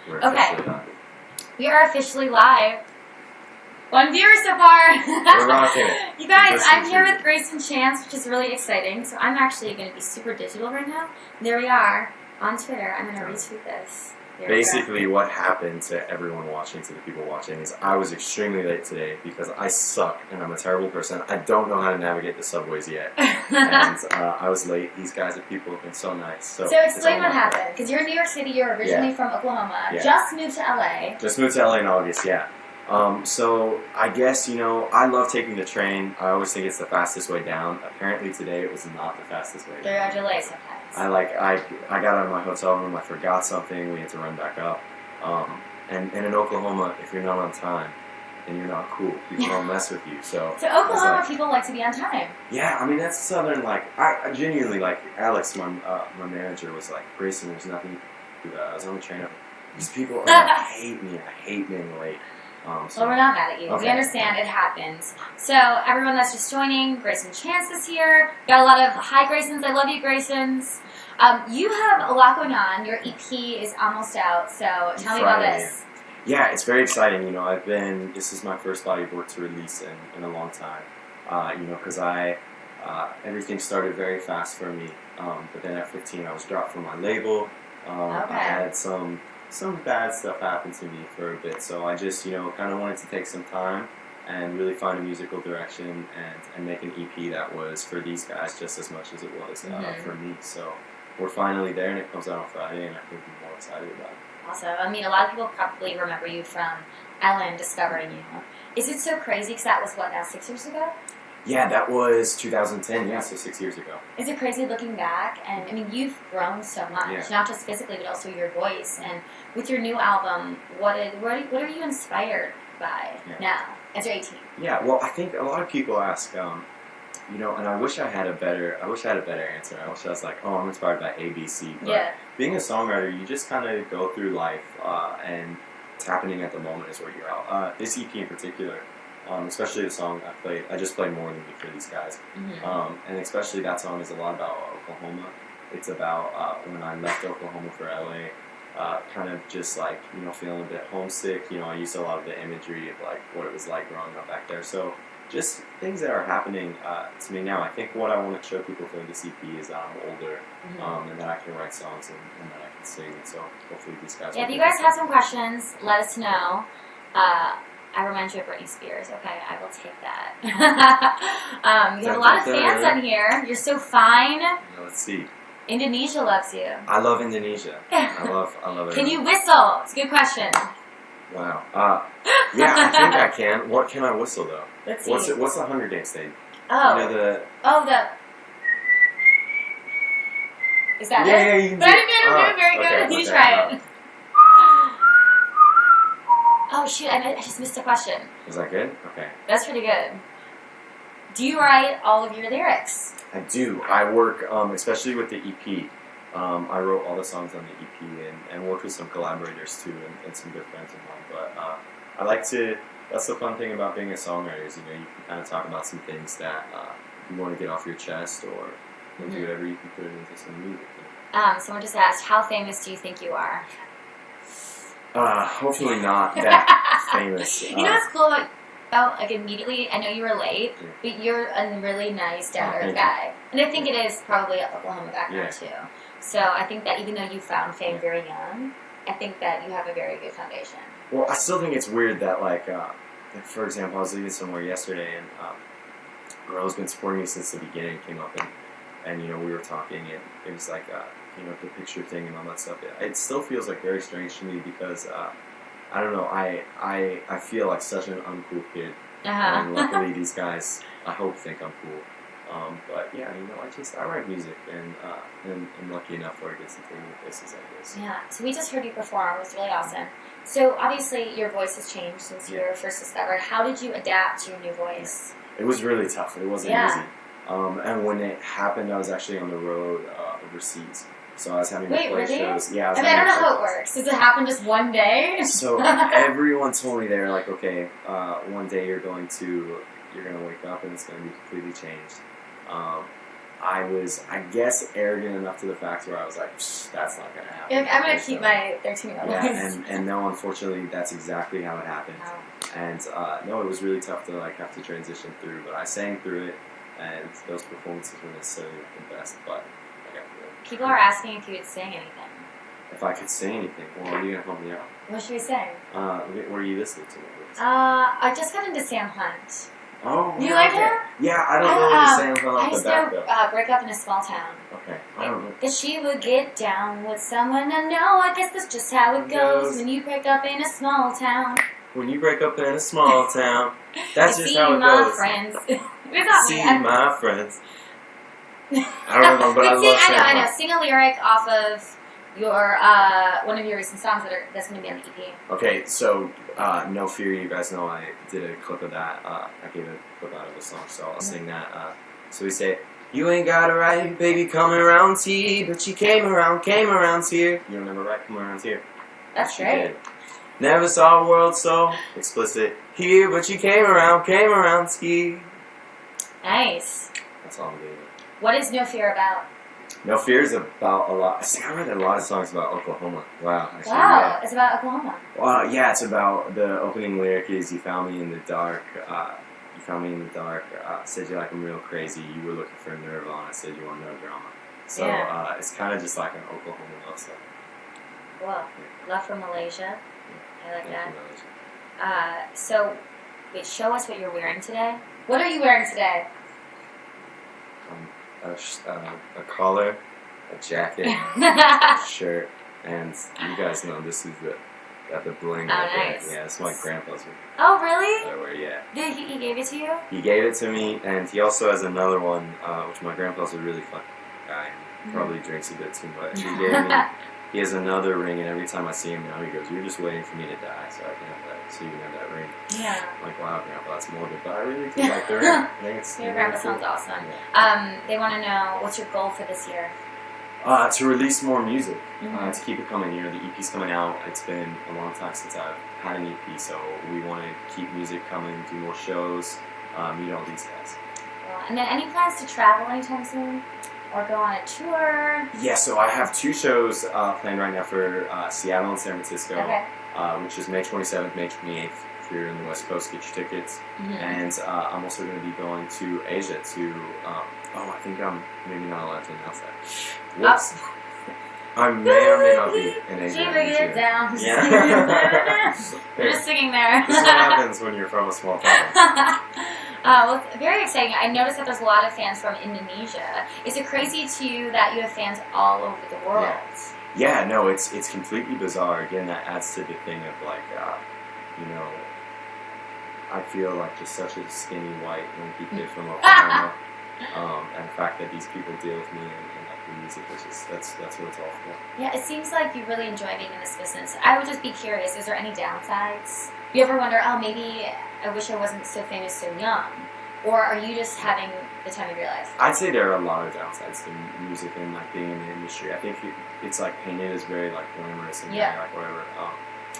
We're Okay. officially live. We are officially live. 1 viewer so far. We're rocking it. You guys, Listen I'm to here you. with Greyson Chance, which is really exciting. So I'm actually going to be super digital right now. There we are on Twitter. I'm going to retweet this. There we go. Basically, what happened to everyone watching, to the people watching, is I was extremely late today because I suck and I'm a terrible person. I don't know how to navigate the subways yet. And I was late. These guys and people have been so nice. So explain what happened. Because you're in New York City. You're originally from Oklahoma. Yeah. Just moved to LA. Just moved to LA in August, yeah. So I guess, I love taking the train. I always think it's the fastest way down. Apparently today it was not the fastest way down. There are delays sometimes. I got out of my hotel room, I forgot something, we had to run back up. And in Oklahoma, if you're not on time, then you're not cool. People don't mess with you. So Oklahoma people like to be on time. Yeah, I mean, that's southern, I genuinely, Alex, my manager, was like, Greyson, there's nothing you can do. I was on the train, these people hate me, I hate being late. Well, we're not mad at you. Okay. We understand it happens. So, everyone that's just joining, Greyson Chance is here. Got a lot of hi Greysons. I love you, Greysons. You have a lot going on. Your EP is almost out. So, tell me about this. Yeah, it's very exciting. This is my first body of work to release in a long time. Because everything started very fast for me. But then at 15, I was dropped from my label. I had some bad stuff happened to me for a bit, so I just, kind of wanted to take some time and really find a musical direction and make an EP that was for these guys just as much as it was for me. So we're finally there, and it comes out on Friday, and I couldn't be more excited about it. Awesome. I mean, a lot of people probably remember you from Ellen discovering you. Is it so crazy? Because that was, what, now 6 years ago? Yeah, that was 2010, so 6 years ago. Is it crazy looking back? And, I mean, you've grown so much, not just physically, but also your voice. And with your new album, what are you inspired by now, as you're 18? Yeah, well, I think a lot of people ask, and I wish I had a better answer. I wish I was like, oh, I'm inspired by A, B, C. But being a songwriter, you just kind of go through life, and what's happening at the moment is where you're at. This EP in particular, especially the song I just played More Than Me for these guys. And especially that song is a lot about Oklahoma. It's about when I left Oklahoma for LA, kind of just feeling a bit homesick. I used a lot of the imagery of what it was like growing up back there. So just things that are happening to me now. I think what I want to show people for this EP is that I'm older, and that I can write songs and that I can sing. And so hopefully these guys. Yeah, if you guys have some questions, let us know. I remind you of Britney Spears. Okay, I will take that. You have a lot of fans on here. You're so fine. Let's see. Indonesia loves you. I love Indonesia. I love it. Can you whistle? It's a good question. Wow. Yeah, I think I can. What can I whistle though? Let's see. What's the Hunger Games thing? Oh. Is that it? Yeah, you can But I didn't get it very good. You try it. Oh shoot, I just missed a question. Was that good? Okay. That's pretty good. Do you write all of your lyrics? I do. I work, especially with the EP. I wrote all the songs on the EP and worked with some collaborators too and some good friends of mine. But I like to, that's the fun thing about being a songwriter is, you can kind of talk about some things that you want to get off your chest or do whatever you can put it into some music. Someone just asked, how famous do you think you are? Hopefully not that famous. You know what's cool about immediately, I know you were late, but you're a really nice, down-to-earth guy. And I think it is probably an Oklahoma background too. So I think that even though you found fame very young, I think that you have a very good foundation. Well, I still think it's weird that, for example, I was leaving somewhere yesterday and a girl who's been supporting me since the beginning came up and we were talking and it was the picture thing and all that stuff. It still feels very strange to me because I don't know. I feel like such an uncool kid, and luckily these guys I hope think I'm cool. But yeah, I write music and I'm lucky enough where it gets to take me places like this. Yeah. So we just heard you perform. It was really awesome. So obviously your voice has changed since you were first discovered. How did you adapt to your new voice? It was really tough. It wasn't easy. And when it happened, I was actually on the road overseas. So I was having to play shows. Yeah, I don't know how it works. Does it happen just one day? So everyone told me they're like, okay, one day you're gonna wake up and it's gonna be completely changed. I was, I guess, arrogant enough to the fact where I was like, that's not going to happen. You're like, I'm going to keep my 13-year-old voice. And no, unfortunately, that's exactly how it happened. Wow. And no, it was really tough to like have to transition through, but I sang through it, and those performances were necessarily not the best, but I got through it. People are asking if you would sing anything. If I could sing anything, well, are you going to help me out? What should we sing? What are you listening to? I just got into Sam Hunt. Oh, you like him? Yeah, I don't know the Sam Hunt off the back, though. I used to break up in a small town. Okay, I don't know. That she would get down with someone I know. I guess that's just how it goes when you break up in a small town. When you break up in a small town, that's just how it goes. Friends. See my friends. I don't know, but I love Sam Hunt. I know. Sing a lyric off of your one of your recent songs that's going to be on the EP. Okay, so No Fear, you guys know I did a clip of that. I gave a clip out of the song, so I'll sing that. So we say, you ain't got it right, baby, coming around here, but you came around here. You remember right, coming around here? That's great. Never saw a world so explicit here, but you came around here. Nice. That's all I'm doing. What is No Fear about? No Fear is about a lot. See, I write a lot of songs about Oklahoma. Wow. Actually, wow, yeah. It's about Oklahoma. Well, yeah, it's about the opening lyric is you found me in the dark. You found me in the dark. Said you like I'm real crazy. You were looking for a Nirvana. Said you want no drama. So it's kind of just like an Oklahoma love song. Well, yeah. Love from Malaysia. I like Thank that. So, wait, show us what you're wearing today. What are you wearing today? A collar, a jacket, a shirt, and you guys know this is the bling right nice. there. Yeah, it's my grandpa's one. Oh, really? Wear, yeah. He gave it to you? He gave it to me, and he also has another one, which my grandpa's a really fun guy. He probably drinks a bit too much. He gave me. He has another ring, and every time I see him now, he goes, "You're just waiting for me to die, so I can have that. So you can have that ring." Yeah. I'm like, wow, Grandpa, that's morbid, but I really do like the ring. I think it's your grandpa sounds awesome. Yeah. They want to know what's your goal for this year? To release more music, to keep it coming. You know, the EP's coming out. It's been a long time since I've had an EP, so we want to keep music coming, do more shows, meet all these guys. Well, and then any plans to travel anytime soon? Or go on a tour? Yeah, so I have 2 shows planned right now for Seattle and San Francisco, which is May 27th, May 28th. If you're in the West Coast, get your tickets. And I'm also going to be going to Asia to, I think I'm maybe not allowed to announce that. Whoops. I may or may not be in Asia. It down. Yeah. You're just sitting there. This is what happens when you're from a small town. Well, it's very exciting. I noticed that there's a lot of fans from Indonesia. Is it crazy to you that you have fans all over the world? Yeah, no, it's completely bizarre. Again, that adds to the thing of like, I feel like just such a skinny white lanky kid from Oklahoma, and the fact that these people deal with me and like the music, which is that's what it's all for. Yeah, it seems like you really enjoy being in this business. I would just be curious: is there any downsides? You ever wonder, oh, maybe I wish I wasn't so famous so young? Or are you just having the time of your life? I'd say there are a lot of downsides to music and like being in the industry. I think it's like painted as very like glamorous and very, like whatever.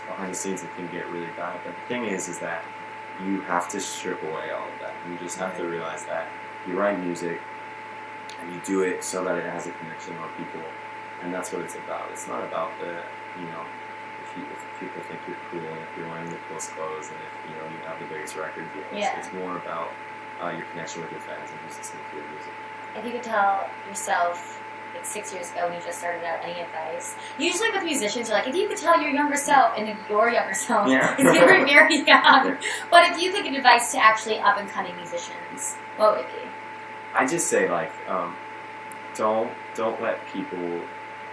Behind the scenes it can get really bad. But the thing is that you have to strip away all of that. You just have to realize that you write music and you do it so that it has a connection with people. And that's what it's about. It's not about the, if people think you're cool and if you're wearing the coolest clothes and if you have the biggest record deal. It's more about your connection with your fans and who's listening to your music. If you could tell yourself, like 6 years ago when you just started out, any advice? Usually with musicians, you're like, if you could tell your younger self, and your younger self is very, very young. But if you could give advice to actually up and coming musicians, what would it be? I just say like, don't let people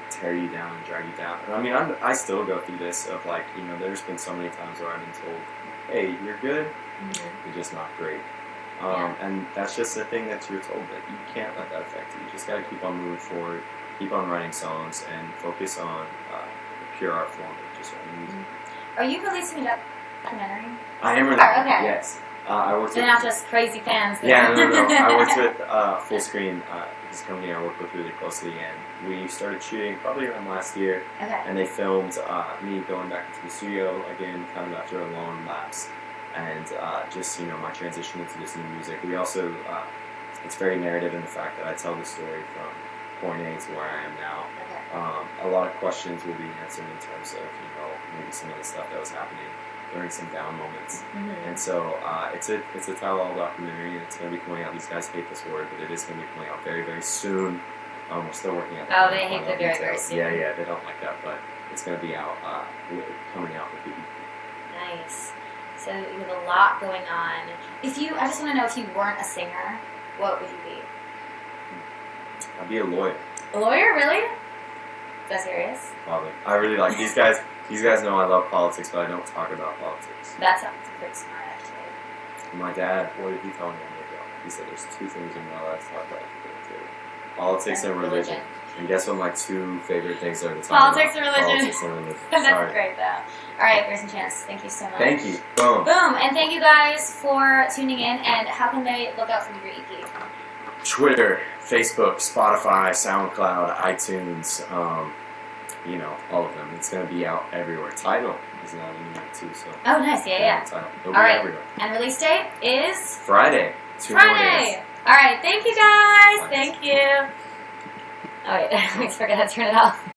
tear you down and drag you down. I mean, I still go through this of like, there's been so many times where I've been told, hey, you're good, you're just not great. And that's just the thing that you're told, that you can't let that affect you. You just got to keep on moving forward, keep on writing songs, and focus on the pure art form of just writing music. Are you releasing a documentary? I am releasing yes. I worked They're not just crazy fans. Yeah, no. I worked with Full Screen, this company I work with really closely, and we started shooting probably around last year. And they filmed me going back into the studio again, kind of after a long lapse, and just my transition into this new music. We also it's very narrative in the fact that I tell the story from point A to where I am now. Okay. A lot of questions will be answered in terms of, maybe some of the stuff that was happening during some down moments. And so it's a tell-all documentary, and it's going to be coming out. These guys hate this word, but it is going to be coming out very, very soon. We're still working on Oh, they hate the very, very soon. Yeah, they don't like that, but it's going to be out, coming out with the EP. Nice. So you have a lot going on. I just want to know, if you weren't a singer, what would you be? I'd be a lawyer. A lawyer, really? Is that serious? Probably. I really like these guys. These guys know I love politics, but I don't talk about politics. That sounds pretty smart, actually. My dad, what did he tell me? He said there's two things you're not allowed to talk about: politics and religion. And guess what my two favorite things are to talk Politics and religion. Politics and religion. That's great, though. All right, Greyson Chance, thank you so much. Thank you. Boom. Boom. And thank you guys for tuning in. And how can they look out for your EP? Twitter, Facebook, Spotify, SoundCloud, iTunes, all of them. It's going to be out everywhere. Tidal is now in there too. So. Oh, nice. Yeah. Tidal. All right. Everywhere. And release date is? Friday. 2 more days. All right. Thank you, guys. Thank you. Oh, wait. I always forget to turn it off.